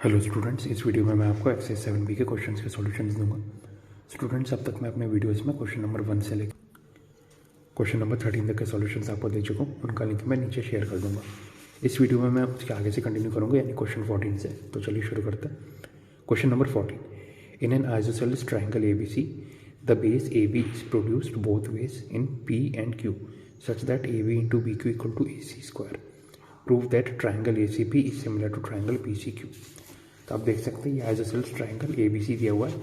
Hello students, इस video में मैं आपको एक्सरसाइज 7B के क्वेश्चंस के सॉल्यूशंस दूंगा। स्टूडेंट्स, अब तक मैं अपने वीडियोस में क्वेश्चन नंबर 1 से लेकर क्वेश्चन नंबर 13 तक के सॉल्यूशंस आपको दे चुका हूँ। उनका लिंक मैं नीचे शेयर कर दूंगा। इस वीडियो में मैं उसके आगे से कंटिन्यू करूँगा, यानी क्वेश्चन 14 से। तो चलिए शुरू करते हैं। Question number 14, in an isosceles triangle ABC the base AB is produced both ways in P and Q such that AB into BQ equal to AC square. Prove that triangle ACP is similar to triangle BCQ. तो आप देख सकते हैं ये isosceles triangle ABC दिया हुआ है,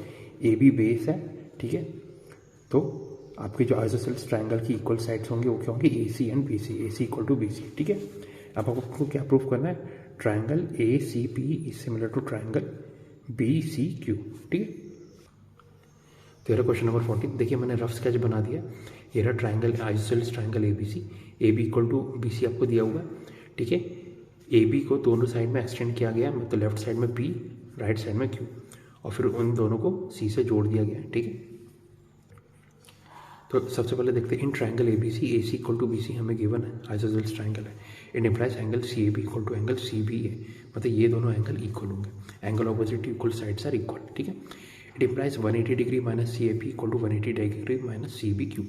AB base है, ठीक है। तो आपके जो आइसोसेलेस ट्राइंगल की इक्वल साइड्स होंगे वो क्या होंगे, AC and BC, AC equal to BC, ठीक है। अब आपको क्या प्रूफ करना है, triangle ACP is similar to triangle BCQ, ठीक है। तो ये क्वेश्चन नंबर 14, देखिए मैंने रफ स्केच बना दिया। ये रहा triangle isosceles triangle ABC, AB equal to BC आपको दिया हुआ है, ठीक है। AB को दोनों साइड में एक्सटेंड किया गया, मतलब लेफ्ट साइड में P, राइट साइड में Q, और फिर उन दोनों को C से जोड़ दिया गया, ठीक है। तो सबसे पहले देखते हैं in triangle ABC AC equal to BC हमें गिवन है, आइसोसेलेस ट्राइंगल है। It implies angle CAB equal to angle CBA, मतलब ये दोनों एंगल इक्वल होंगे, angle opposite equal sides are equal, ठीक है। It implies 180 degree minus CAP equal to 180 degree minus CBQ,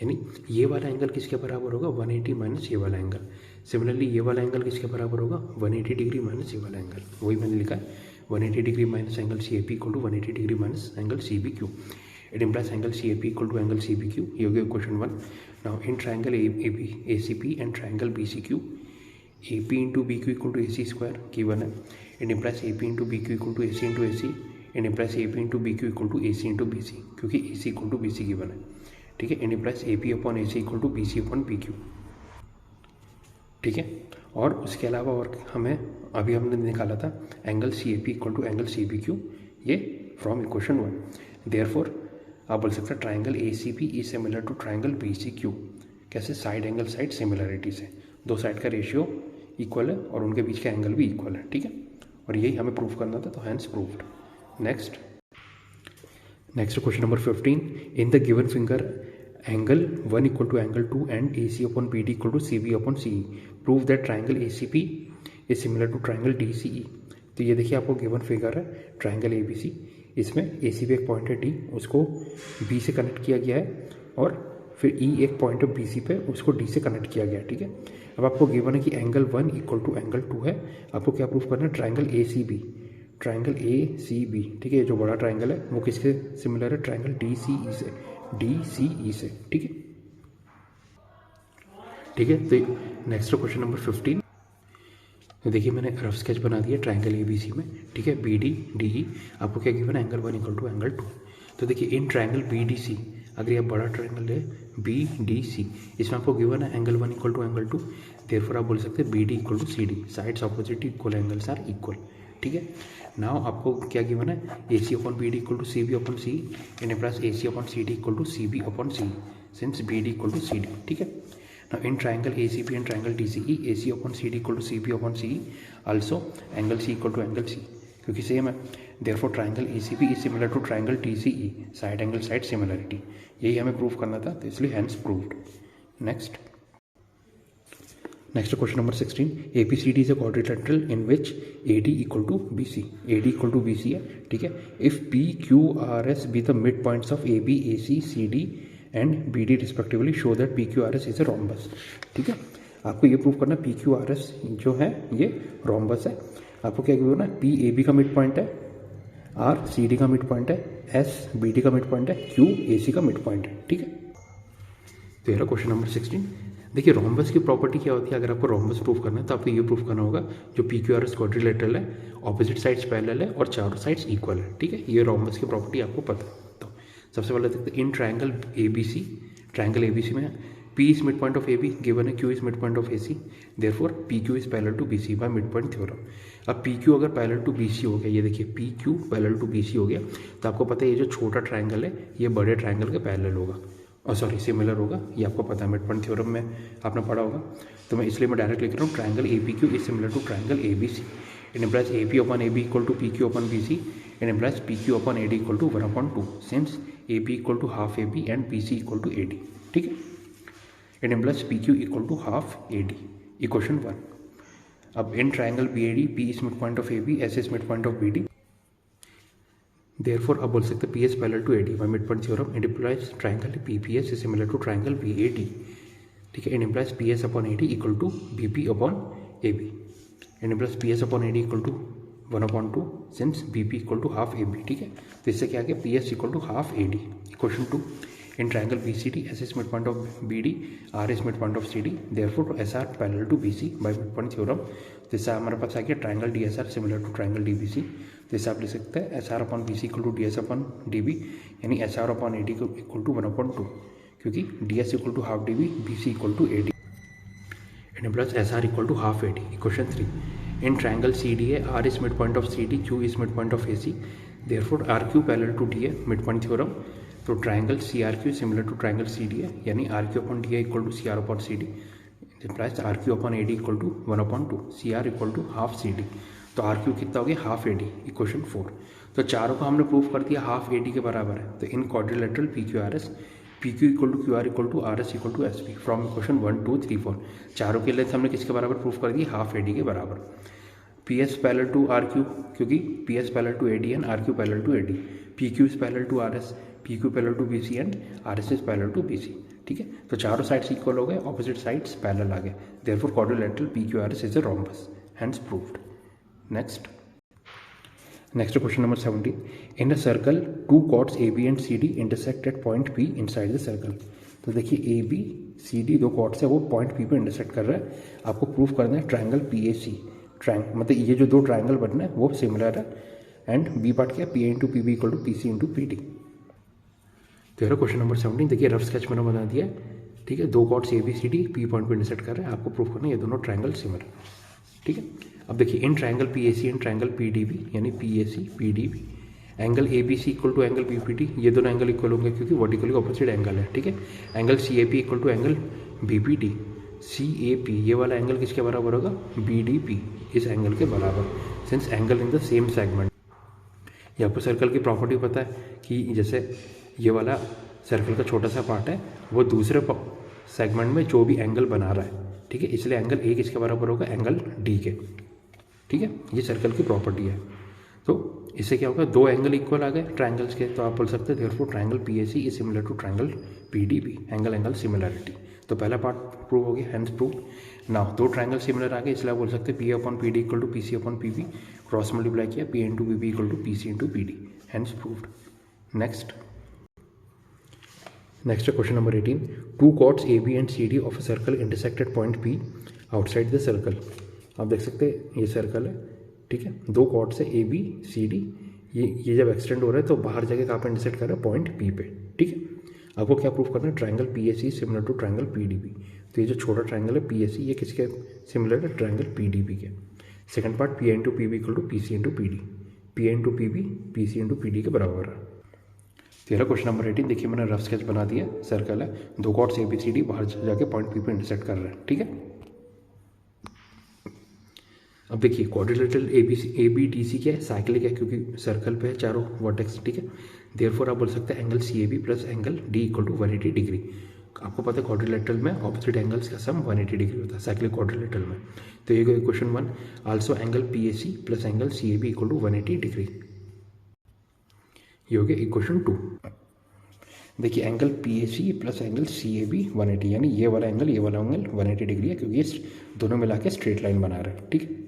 यानी ये वाला एंगल किसके बराबर होगा, 180 माइनस ये वाला एंगल। सिमिलरली ये वाला एंगल किसके बराबर होगा, 180 डिग्री माइनस ये वाला एंगल। वही मैंने लिखा है, 180 degree minus angle CAP equal to 180 degree minus angle CBQ। It implies angle CAP equal to angle CBQ। ये हो गया question 1। Now in triangle ACP and triangle BCQ AP into BQ equal to AC square given है। It implies AP into BQ equal to AC into AC। It implies AP into BQ equal to AC into BC, क्योंकि AC equal to BC given है, ठीक है। It implies AP upon AC equal to BC upon PQ, ठीक है। और उसके अलावा और हमें अभी हमने निकाला था angle CAP equal to angle CBQ, ये फ्रॉम इक्वेशन 1। देयरफॉर आप बोल सकते हैं triangle ACP is similar to triangle BCQ। कैसे, साइड एंगल साइड सिमिलरिटी से, दो साइड का रेशियो इक्वल है और उनके बीच का एंगल भी इक्वल है, ठीक है। और यही हमें प्रूफ करना था, तो hence proved. Next question number 15, in the given finger angle 1 equal to angle 2 and AC upon BD equal to CB upon CE, prove that triangle ACP is similar to triangle DCE। तो ये देखिए आपको given figure है triangle ABC, इसमें AC पे एक point है D, उसको B से कनेक्ट किया गया है, और फिर E एक पॉइंट है BC पे, उसको D से कनेक्ट किया गया है, ठीक है। अब आपको गिवन है कि एंगल 1 इक्वल टू एंगल 2 है, आपको क्या प्रूफ करना है, ट्राइंगल ACB, ठीक है। जो बड़ा ट्राइंगल है वो किसके सिमिलर है, ट्राइंगल DCE से, ठीक है, ठीक है। तो नेक्स्ट क्वेश्चन नंबर 15, तो देखिए मैंने रफ स्केच बना दिया ट्राइंगल ABC में, ठीक है। BD DE आपको क्या गिवन है, एंगल 1 इक्वल टू एंगल 2। तो देखिए इन ट्राइंगल BDC, अगर ये बड़ा ट्राइंगल है BDC, इसमें आपको गिवन है angle 1 equal to angle 2। Therefore आप बोल सकते हैं BD equal to CD, sides opposite equal, angles are equal, ठीक है। नाउ आपको क्या गिवन है, AC upon BD equal to CB upon CE, implies AC upon CD equal to CB upon CE, since BD equal to CD, ठीक है। Now in triangle ACP and triangle DCE AC upon CD equal to CB upon CE, also angle C equal to angle C, क्योंकि same है। Therefore triangle ACP is similar to triangle DCE, side angle side similarity, यही हमें prove करना था, तो इसलिए hence proved. Next question number 16, ABCD is a quadrilateral in which AD equal to BC, AD equal to BC है, ठीक है। If PQRS be the mid points of AB AC CD and BD respectively, show that PQRS is a rhombus, ठीक है। आपको ये prove करना PQRS जो है ये रोम्बस है। आपको क्या करना है, P AB का मिड पॉइंट है, R CD का मिड पॉइंट है, S BD का मिड पॉइंट है, Q AC का मिड पॉइंट है, ठीक है। तो ये क्वेश्चन नंबर 16। देखिए रोम्बस की प्रॉपर्टी क्या होती है, अगर आपको रोम्बस प्रूफ करना है तो आपको ये प्रूफ करना होगा जो PQRS क्वाड्रिलेटरल है, ऑपोजिट साइड्स पैरेलल है और चारों साइड्स इक्वल है, ठीक है। ये रोम्बस की प्रॉपर्टी आपको पता है। तो सबसे पहले देखते हैं इन ट्राइंगल ABC में P is mid point of AB given है, Q is mid point of AC, therefore PQ is parallel to BC by mid point theorem. अब PQ अगर पैरेलल टू BC हो गया, ये देखिए PQ पैरेलल टू BC हो गया, तो आपको पता है ये जो छोटा ट्राइंगल है ये बड़े ट्राइंगल के पैरेलल होगा, और सिमिलर होगा, ये आपको पता है, मिड पॉइंट थ्योरम में आपने पढ़ा होगा। तो मैं इसलिए डायरेक्ट लिख रहा हूँ triangle APQ is similar to triangle ABC। It implies AP upon AB equal to PQ upon BC। It implies PQ upon AD equal to 1/2, since AP equal to half AB and BC equal to AD, ठीक है। It implies PQ equal to half AD, equation 1। अब in triangle B A D P is mid point of A B, S is mid point of B D, therefore अब बोल सकते हैं P S parallel to A D by mid point theorem it implies triangle P P S is similar to triangle B A D, ठीक है। It implies P S upon A D equal to B P upon A B, it implies P S upon A D equal to 1/2 since B P equal to half A B, ठीक है। तो इससे क्या आ गया P S equal to half A D. Question 2, in triangle B C D S is mid point of B D, R is mid point of C D, therefore S R parallel to B C by mid point theorem. तो इससे हमारे पास आ गया triangle D S R similar to triangle D B C. तो इससे आप लिख सकते हैं S R upon B C equal to D S upon D B, यानी S R upon A D equal to 1/2, क्योंकि D S equal to half D B, B C equal to A D, and plus S R equal to half A D. Question 3, in triangle C D A R is mid point of C D, Q is mid point of A C, therefore R Q parallel to D A mid point theorem. तो triangle C are Q similar to triangle C D A, यानी R Q upon D A equal to C R upon C D, implies R Q upon A D equal to 1/2, C R equal to half C D. तो R Q कितना हो गया half A D. Equation 4, तो चारों को हमने prove कर दिया हाफ ए डी के बराबर है। तो in quadrilateral P Q R S, P Q equal to Q R equal to R S equal to S P from equation 1 2 3 4, चारों के लेंथ हमने किसके बराबर प्रूफ कर दी हाफ ए डी के बराबर। P S parallel to R Q, क्योंकि P S parallel to A D and R Q parallel to A D, P Q is parallel to R S, P Q parallel to B C and R S is parallel to B C, ठीक है। तो चारों sides equal हो गए, opposite sides parallel आ गए, therefore quadrilateral P Q R S is a rhombus, hence proved. Next question number 17, in a circle two chords A B and C D intersect at point P inside the circle. तो देखिए A B C D दो chords है वो point P पे intersect कर रहा है, आपको प्रूफ करना है ट्राइंगल पी ए सी, मतलब ये जो दो ट्राइंगल बनना है वो सिमिलर है, एंड बी पार्ट क्या P A into P B equal to P C into P D. तो यह क्वेश्चन नंबर 17, देखिए रफ स्केच मैंने बना दिया है, ठीक है। दो chords A B C D P point पे इंटरसेक्ट कर रहे हैं, आपको प्रूफ करना है ये दोनों ट्राइंगल सिमिलर, ठीक है। अब देखिए in triangle P A C and triangle P D B, यानी P A C P D B, angle A B C equal to angle B P D, ये दोनों एंगल इक्वल होंगे क्योंकि वर्टिकली ऑपोजिट एंगल है, ठीक है। Angle C A P equal to angle B P D, C A P ये वाला angle किसके बराबर होगा बी डी पी, इस एंगल के बराबर, since angle in the same segment. ये आपको सर्कल की प्रॉपर्टी पता है कि जैसे ये वाला सर्कल का छोटा सा पार्ट है वो दूसरे सेगमेंट में जो भी एंगल बना रहा है, ठीक है, इसलिए एंगल ए किसके बराबर होगा एंगल डी के, ठीक है। ये सर्कल की प्रॉपर्टी है। तो इससे क्या होगा दो एंगल इक्वल आ गए ट्राइंगल्स के, तो आप बोल सकते हैं therefore triangle P A C is similar to triangle P D B, angle similarity. तो पहला पार्ट प्रूव हो गया, हेंस प्रूव। नाउ दो ट्राइंगल सिमिलर आ गए, इसलिए आप बोल सकते हैं P upon P D equal to P C upon P B, cross multiply किया P into P B equal to P C into P D, hence proved. Next question number 18, two chords A B and C D of a circle intersected point P outside the circle. आप देख सकते हैं ये circle है, ठीक है, दो chords है ए बी सी डी, ये जब एक्सटेंड हो रहा है तो बाहर जाके कहाँ पे इंटरसेक्ट कर रहा है पॉइंट पी पे, ठीक है। आपको क्या प्रूफ करना है triangle P A C similar to triangle P D B. तो ये जो छोटा ट्राइंगल है पी ए सी ये किसके सिमिलर है ट्राइंगल पी डी बी के। Second part P A into P B equal to P C into P D, P A into P B P C into P D के बराबर है। तेरह question number 18, देखिए मैंने rough sketch बना दिया, circle है, दो chords A B C D बाहर जाके पॉइंट पी पे इंटरसेक्ट कर रहे हैं, ठीक है। अब देखिए quadrilateral A B D C क्या है साइक्लिक है क्योंकि सर्कल पे है चारों वर्टेक्स, ठीक है। देयरफॉर आप बोल सकते हैं angle C A B plus angle D equal to 180 degree. आपको पता है क्वाड्रिलेटरल में ऑपोजिट एंगल्स का सम 180 डिग्री होता है साइक्लिक क्वाड्रिलेटरल में। तो ये question 1, also angle P A C plus angle C A B equal to 180 degree, ये हो गया इक्वेशन 2। देखिए angle P A C plus angle C A B 180, यानी ये वाला एंगल 180 डिग्री है क्योंकि ये दोनों मिला के स्ट्रेट लाइन बना रहा है, ठीक है।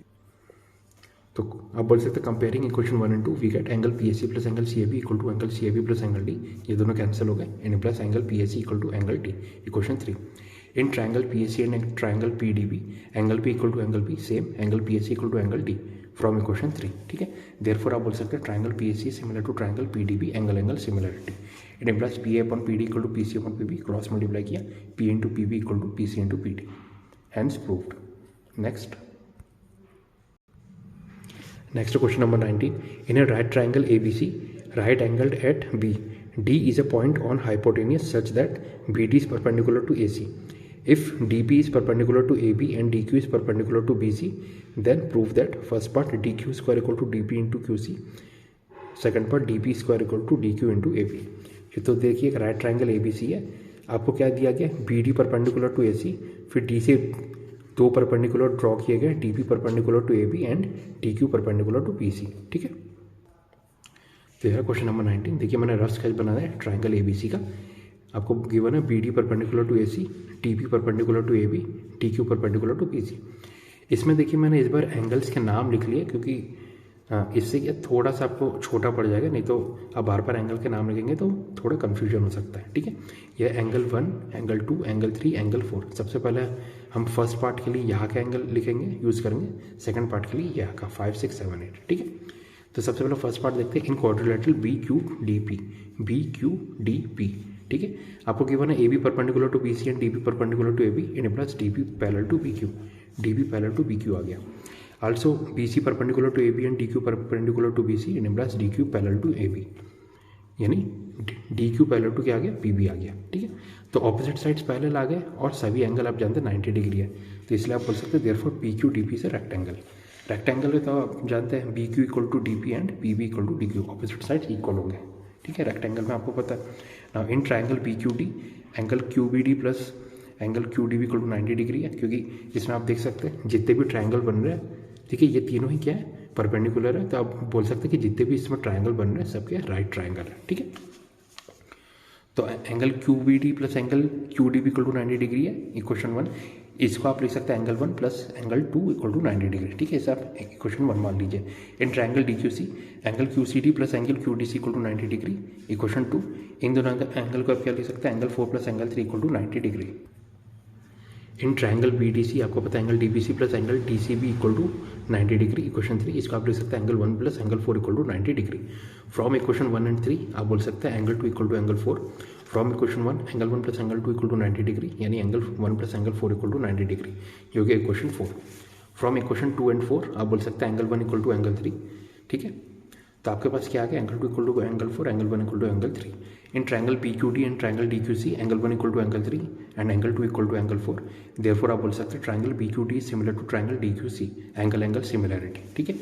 तो आप बोल सकते हैं comparing equation 1 and 2 we get angle P A C plus angle C A B equal to angle C A B plus angle D, ये दोनों कैंसिल हो गए, and plus angle P A C equal to angle D. Equation 3, in triangle P A C and triangle P D B angle P equal to angle B same, angle P A C equal to angle D from equation 3, ठीक है। Therefore आप बोल सकते हैं triangle P A C similar to triangle P D B angle similarity. It implies P A upon P D equal to P C upon P B, cross multiply किया P into P B equal to P C into P D, hence proved. Next question number 19, in a right triangle ABC, right angled at B, D is a point on hypotenuse such that BD is perpendicular to AC. If DB is perpendicular to AB and DQ is perpendicular to BC, then prove that first part DQ square equal to DB into QC, second part DB square equal to DQ into AB. तो देखिए एक right triangle ABC है, आपको क्या दिया गया BD perpendicular to AC, फिर D से दो परपेंडिकुलर ड्रॉ किए गए, T P perpendicular to A B and T Q perpendicular to P C, ठीक है। तो यह क्वेश्चन नंबर 19। देखिए मैंने रफ स्केच बनाया है ट्राइंगल ए बी सी का। आपको गिवन है B D perpendicular to A C, T P perpendicular to A B, T Q perpendicular to P C. इसमें देखिए मैंने इस बार एंगल्स के नाम लिख लिए, क्योंकि इससे क्या थोड़ा सा आपको छोटा पड़ जाएगा, नहीं तो आप बार बार एंगल के नाम लिखेंगे तो थोड़ा कन्फ्यूजन हो सकता है, ठीक है। यह एंगल 1, एंगल 2, एंगल 3, एंगल 4। सबसे पहले हम फर्स्ट पार्ट के लिए यहाँ का एंगल लिखेंगे, यूज़ करेंगे। सेकंड पार्ट के लिए यहाँ का 5, 6, 7, 8, ठीक है। तो सबसे पहले फर्स्ट पार्ट देखते हैं, in quadrilateral B Q D P, B Q D P, ठीक है। आपको गिवन है A B perpendicular to B C and D B perpendicular to A B in plus D B parallel to B Q, D B parallel to B Q आ गया। Also BC perpendicular to AB and DQ perpendicular to BC and plus DQ parallel to AB, यानी DQ parallel to क्या आ गया, PB आ गया, ठीक है। तो ऑपोजिट साइड्स पैरेलल आ गए और सभी एंगल आप जानते हैं 90 डिग्री है, तो इसलिए आप बोल सकते हैं देयरफॉर PQ DP से रेक्टेंगल। रेक्टेंगल है तो आप जानते हैं BQ equal to DP and PB equal to DQ, opposite sides equal होंगे, ठीक है। रेक्टेंगल में आपको पता है ना, in triangle PQD angle QBD plus angle QDB equal to 90 degree है, क्योंकि इसमें आप देख सकते हैं जितने भी ट्राइंगल बन रहे हैं, ठीक है, ये तीनों ही क्या है, परपेंडिकुलर है। तो आप बोल सकते हैं कि जितने भी इसमें ट्राइंगल बन रहे हैं सबके राइट ट्राइंगल है, ठीक है। तो angle QBD plus angle QDB equal to 90 degree है, इक्वेशन 1। इसको आप लिख सकते हैं angle 1 plus angle 2 equal to 90 degree, ठीक है। इसे आप इक्वेशन 1 मान लीजिए। In triangle DQC angle QCD plus angle QDC equal to 90 degree, equation 2। इन दोनों एंगल को आप क्या लिख सकते हैं, angle 4 plus angle 3 equal to 90 degree. In triangle BDC आपको पता है angle DBC plus angle TCB equal to 90 degree, equation 3। इसको आप लिख सकते हैं angle 1 plus angle 4 equal to 90 degree. From equation 1 and 3 आप बोल सकते हैं angle 2 equal to angle 4। From equation 1 angle 1 plus angle 2 equal to 90 degree, यानी angle 1 plus angle 4 equal to 90 degree, ये हो गया इक्वेशन 4। फ्रॉम इक्वेशन 2 एंड 4 आप बोल सकते हैं एंगल 1 इक्वल टू एंगल 3, ठीक है। तो आपके पास क्या आ गया, angle 2 equal to angle 4, angle 1 equal to angle 3। In triangle PQD and triangle DQC angle 1 equal to angle 3 and angle 2 equal to angle 4। Therefore आप बोल सकते हैं triangle PQD similar to triangle DQC, angle similarity, ठीक है।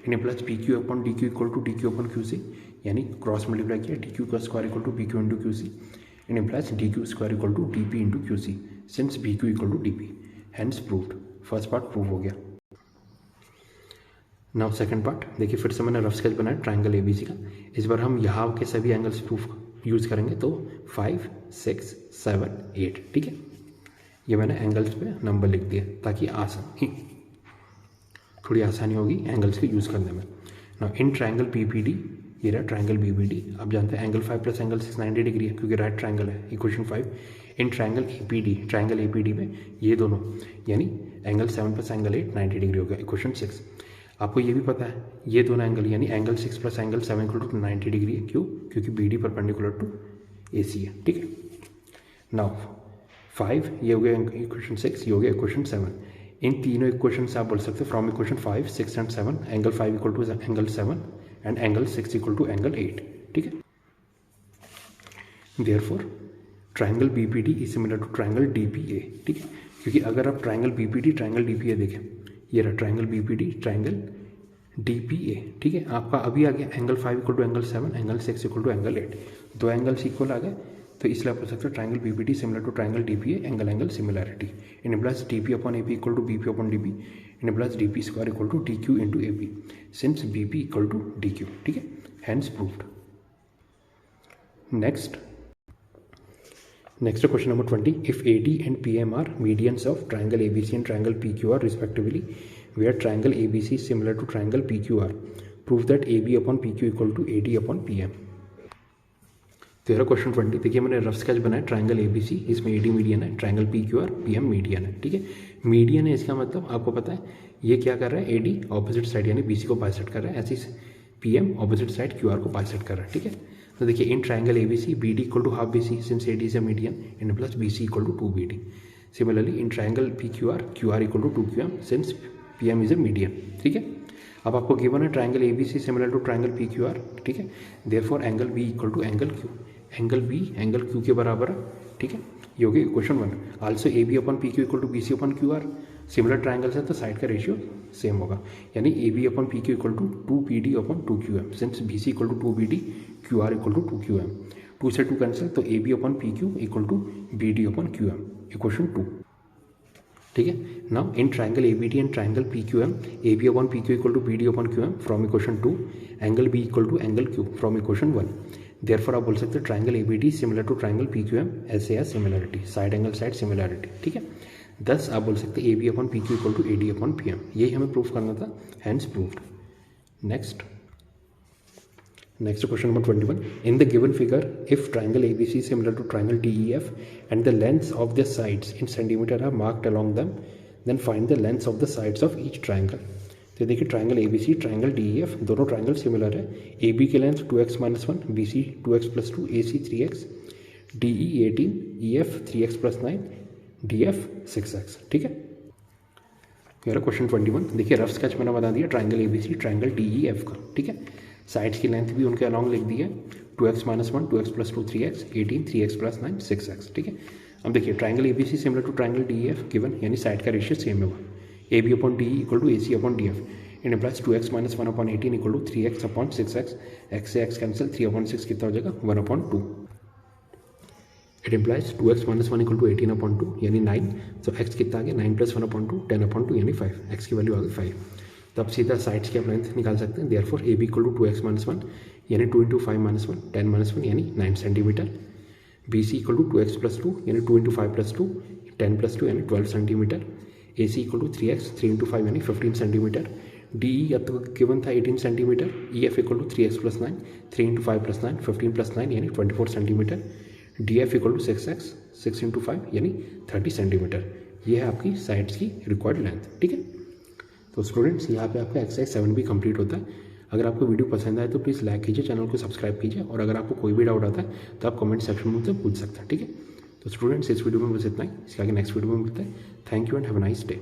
In plus PQ upon DQ equal to DQ upon QC, यानी cross multiply किया, DQ का square equal to PQ into QC। Implies DQ square equal to DP into QC since BQ equal to DP, hence proved. First part prove हो गया। Now second part देखिए, फिर से मैंने rough sketch बनाया triangle ABC का। इस बार हम यहाँ के सभी एंगल्स प्रूफ यूज़ करेंगे, तो 5, 6, 7, 8, ठीक है। ये मैंने एंगल्स पे नंबर लिख दिया ताकि थोड़ी आसानी होगी एंगल्स के यूज़ करने में। नाउ इन ट्राइंगल PPD, ये रहा ट्राइंगल BBD। आप जानते हैं एंगल 5 प्लस एंगल 6 90 डिग्री है, क्योंकि राइट ट्राइंगल है, इक्वेशन 5। इन ट्राइंगल APD में ये दोनों, यानी एंगल 7 प्लस एंगल 8 90 डिग्री हो गया, इक्वेशन 6। आपको ये भी पता है ये दोनों एंगल, यानी angle 6 plus angle 7 equal to 90 degree है, क्यों, क्योंकि BD परपेंडिकुलर टू AC है, ठीक है। नाउ 5 ये हो गया इक्वेशन 6, ये हो गया इक्वेशन 7। इन तीनों इक्वेशन से आप बोल सकते हैं from equation 5, 6 and 7 angle 5 equal to angle 7 and angle 6 equal to angle 8, ठीक है। Therefore triangle BPD is similar to triangle DPA, ठीक है। क्योंकि अगर आप ट्राइंगल BPD ट्राइंगल DPA देखें, ये रहा ट्राइंगल BPD ट्राइंगल DPA, ठीक है। आपका अभी आ गया angle 5 equal to angle 7, angle 6 equal to angle 8, दो एंगल्स इक्वल आ गए, तो इसलिए आप बोल सकते हो triangle BPD similar to triangle DPA, angle similarity. Implies DP upon AP equal to BP upon DP, implies DP square equal to DQ into AP since BP equal to DQ, ठीक है, hence proved. Next question number 20, if AD and PM are medians of triangle ABC and triangle PQR respectively, where triangle ABC is similar to triangle PQR, prove that AB upon PQ equal to AD upon PM। तो यह question 20। देखिए मैंने rough sketch बनाया triangle ABC, इसमें AD median है, triangle PQR PM median है, ठीक है। मीडियन है इसका मतलब आपको पता है ये क्या कर रहा है, AD ऑपोजिट साइड यानी BC को बाइसेक्ट कर रहा है, ऐसे PM ऑपोजिट साइड QR को बाइसेक्ट कर रहा है, ठीक है। तो देखिए in triangle ABC BD equal to half BC since AD is a median, in plus BC equal to 2BD। Similarly in triangle PQR QR equal to 2QM since PM is a median, ठीक है। अब आपको given है triangle ABC similar to triangle PQR, ठीक है। Therefore angle B equal to angle Q, angle B angle Q के बराबर है, ठीक है। ये हो गया question 1। Also AB upon PQ equal to BC upon QR, similar triangles है तो साइड का रेशियो सेम होगा, यानी AB upon PQ equal to 2PD upon 2QM since BC equal to 2BD, QR equal to 2QM। 2 से 2 cancel, तो AB upon PQ equal to BD upon QM, equation 2। ठीक है। Now in triangle A B D and triangle P Q M, A B upon P Q equal to B D upon Q M from equation 2, angle B equal to angle Q from equation 1। Therefore आप बोल सकते हैं triangle A B D similar to triangle P Q M ऐसे है similarity, side angle side similarity, ठीक है। Thus आप बोल सकते हैं A B upon P Q equal to A D upon P M, यही हमें प्रूफ करना था, hence proved. Next question number 21. In the given figure, if triangle ABC is similar to triangle DEF and the lengths of their sides in centimeter are marked along them, then find the lengths of the sides of each triangle. तो देखिए triangle ABC, triangle DEF दोनों triangle similar है। AB की length 2x-1, BC 2x+2, AC 3x, DE 18, EF 3x+9, DF 6x, ठीक है। मेरा question 21 देखिए, rough sketch मैंने बता दिया ट्राइंगल ABC, ट्राइंगल DEF का, ठीक है। साइड्स की लेंथ भी उनके अलॉन्ग लिख दी है, 2x-1, 2x+2 3x, 18, 3x+9 6x, ठीक है। अब देखिए triangle ABC similar to triangle DEF given, यानी साइड का रेशियो सेम होगा, AB upon DE equal to AC upon DF। It implies 2x-1 upon 18 equal to 3x upon 6x, x से x cancel, 3/6 कितना हो जाएगा 1/2। It implies 2x-1 equal to 18 upon 2 यानी 9, तो x कितना आ गया 9 + 1/2 10/2 यानी 5, x की वैल्यू आ गई 5। तो अब सीधा साइड्स की आप लेंथ निकाल सकते हैं। Therefore A B equal to 2x-1 यानी 2 × 5-1 10-1 यानी 9 centimetre, B C equal to 2x+2 यानी 2 × 5+2 10+2 यानी 12 centimetre, A C equal to 3x 3 × 5 यानी 15 सेंटीमीटर, डी ई अब तक गिवन था 18 centimetre, E F equal to 3x+9 3 × 5+9 15+9 यानी 24 centimetre, D F equal to 6x 6 × 5 यानी 30 सेंटीमीटर। ये है आपकी साइड्स की रिक्वायर्ड लेंथ, ठीक है। तो स्टूडेंट्स यहाँ पे आपका एक्सरसाइज 7 भी कंप्लीट होता है। अगर आपको वीडियो पसंद आए तो प्लीज़ लाइक कीजिए, चैनल को सब्सक्राइब कीजिए, और अगर आपको कोई भी डाउट आता है तो आप कमेंट सेक्शन में मुझसे पूछ सकते हैं, ठीक है। तो स्टूडेंट्स इस वीडियो में बस इतना ही, इसके आगे नेक्स्ट वीडियो में मिलते हैं। Thank you and have a nice day.